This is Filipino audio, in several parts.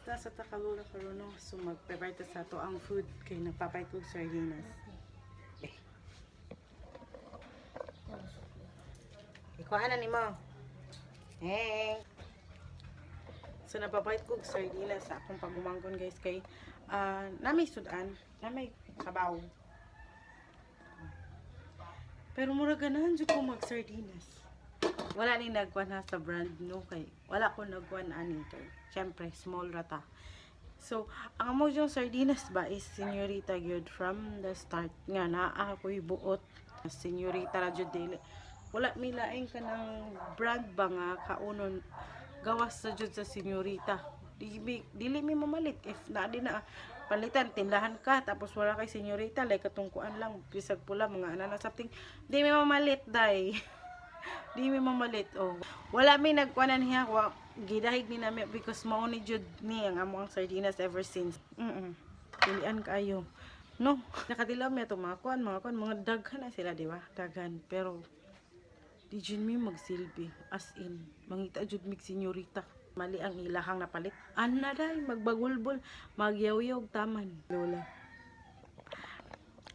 ta sa takalula karon no. So mag-prepare ta sa to ang food kay nagpapay kog sardinas. Ikuha na nimo. Hey. So napapait kog sardinas sa akong pagumangkon guys kay namay sudan, namay sabaw. Pero mura ganahan jud ko mag sardinas. Wala ni nagkuan ha sa brand no kay wala ko nagkuan ani kay syempre small rata. So ang amo yung sardinas ba is Señorita gyud from the start nga naa ako'y buot Señorita ra jud dili. Wala mi laing kanang brand ba nga kaunon gawas sa jud sa Señorita. Dili mi mamalit if na di na palitan tindahan ka tapos wala kay Señorita like katungkuan lang bisag pula mga ana something di mi mamalit dai. Di mi mamalit oh. Wala mi nagkuanan niya gidahig ni nami because mao ni jud ni ang among sardinas ever since. Pilian kayo. No, nakadilaw mi ato mga kuan mga daghan na sila di ba? Daghan pero di jud mi magsilbi as in mangita jud mig Señorita. Mali ang ilahang napalit. Ana day magbagulbol, magyawyog taman lola.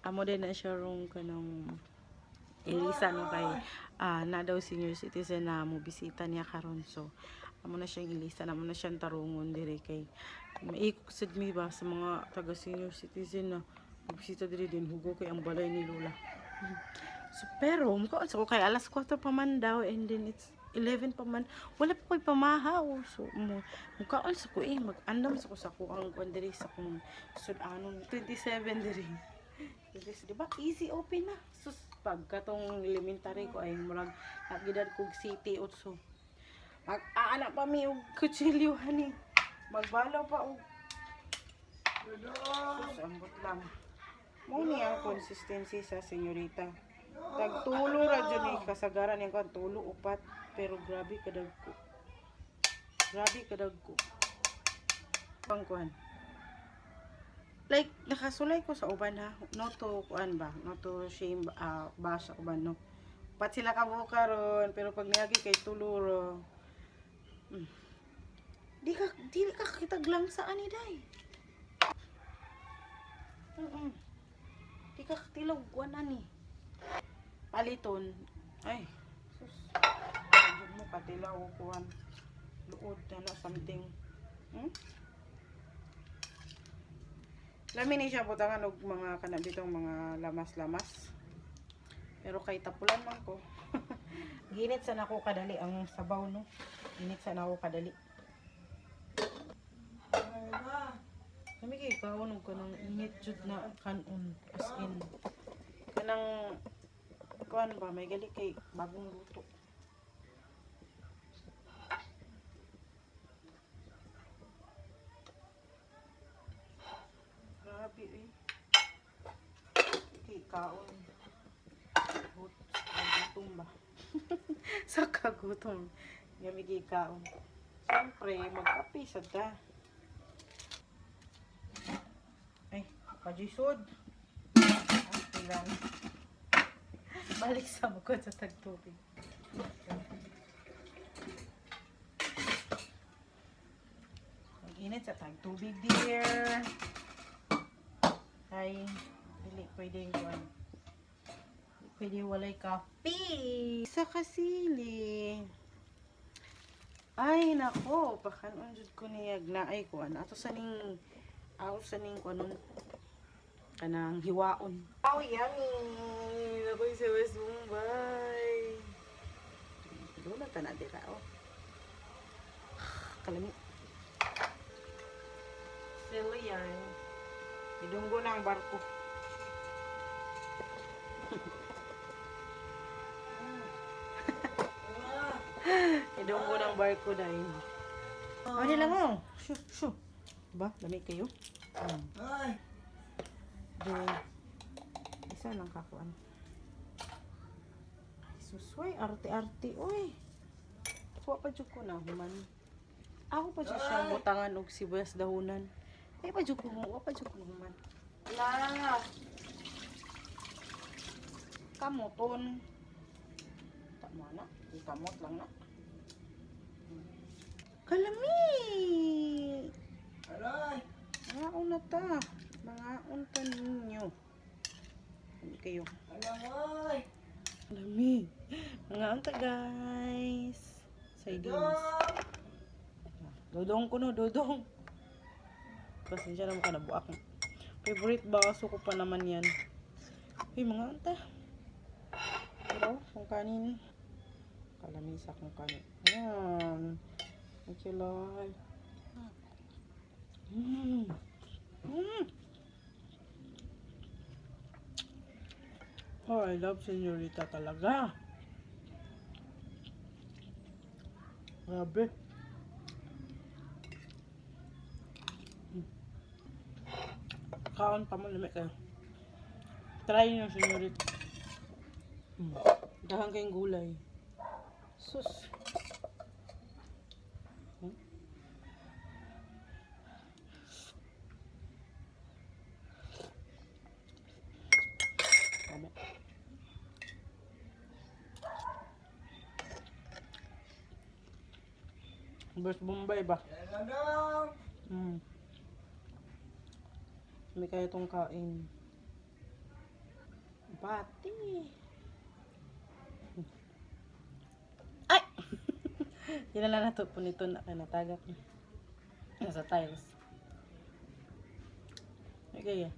Amo din na siya rong kanang Elisa no kay na daw senior citizen na mo bisita niya karon so amo na siyang Elisa na mo na siyang tarungon dire kay maikog sad mi ba sa mga taga senior citizen na bisita dire din hugo kay ang balay ni lola. So pero mukaon sa ko kay alas 4 pa man daw and then it's 11 pa man wala pa ko'y pamahaw so mukaon sa ko mag-andam sa ko sa ko ang kuan dire sa kung sudanon 27 dire. Di ba easy open na sus pagkatong elementary ko ay murag agidad kog city utso mag-aana pa mi og kutsilyo hani magbalaw pa og sus ambot lang mo ni ang consistency sa Señorita tagtulo ra jud ni kasagaran yang kan tulo upat pero grabe kadagko pangkuan like nakasulay ko sa uban ha no to kuan ba no to shame bash ako ba no pat sila ka mo karon pero pag niagi kay tuluro di ka kitag lang sa ani day di ka tilaw kuan ani paliton ay sus mo katilaw kuan luod na something Lami ni siya butangan og mga kanabitong mga lamas-lamas. Pero kay tapulan man ko. Ginit sa nako kadali ang sabaw no. Ginit sa nako kadali. Kami kay kaon og kanang init jud na kanon as in. Kanang kuan ba may gali kay bagong luto. Grabe eh. Okay, kaon. Gutom ba? Sa kagutom. Yamigi kaon. Siyempre, magkape sa ta. Ay, pajisod. Ilan. Balik sa mukod sa tagtubig. Mag-init sa tagtubig dear. Ay, dili pwede yun. Pwede walay kape. Sa kasili. Ay, nako. Pakanon jud ko niyag na ay kuan. Ato sa ning kuanon. Kanang hiwaon. Oh, yummy. Ako'y sa West Mumbai. Doon na tanah dira, oh. Kalami. Sila yan. Idunggo na ang barko. Idunggo na ang barko dahil. Oh, nila mo. Shoo. Ba, lamig kayo? Ay. Isa lang kakuan. Ay, susway. Arte-arte. Uy. Suwa pa dyan ko na human. Ako pa dyan siyang butangan og sibuyas dahunan. Ay, pa dyan ko human. Ala. Kamoton. Tama na. Kamot lang na. Kalami. ta. Mga unta ninyo. Hindi kayo. Lamig. Mga unta guys. Sardines. Dodong ko no, dodong. Pasensya naman ka na buak. Favorite baso ko pa naman yan. Uy, mga unta. Pero, kung kanin. Kalamisa kung kanin. Ayan. Thank you, Lord. Oh, I love Señorita talaga. Grabe. Kaon pa mo, lamig kayo. Try nyo, Señorita. Dahang kayong gulay. Sus. Dami. Best Bombay ba? May kaya itong kain. Pati. Ay! Yan na nato po nito na natagak. Nasa tiles. Okay.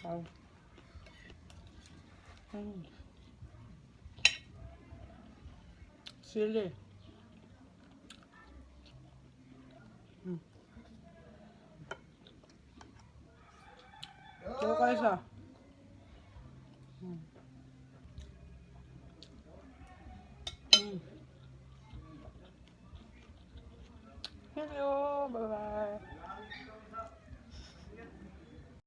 Wow. Sili. Kaya kayo sa? Hello, bye-bye.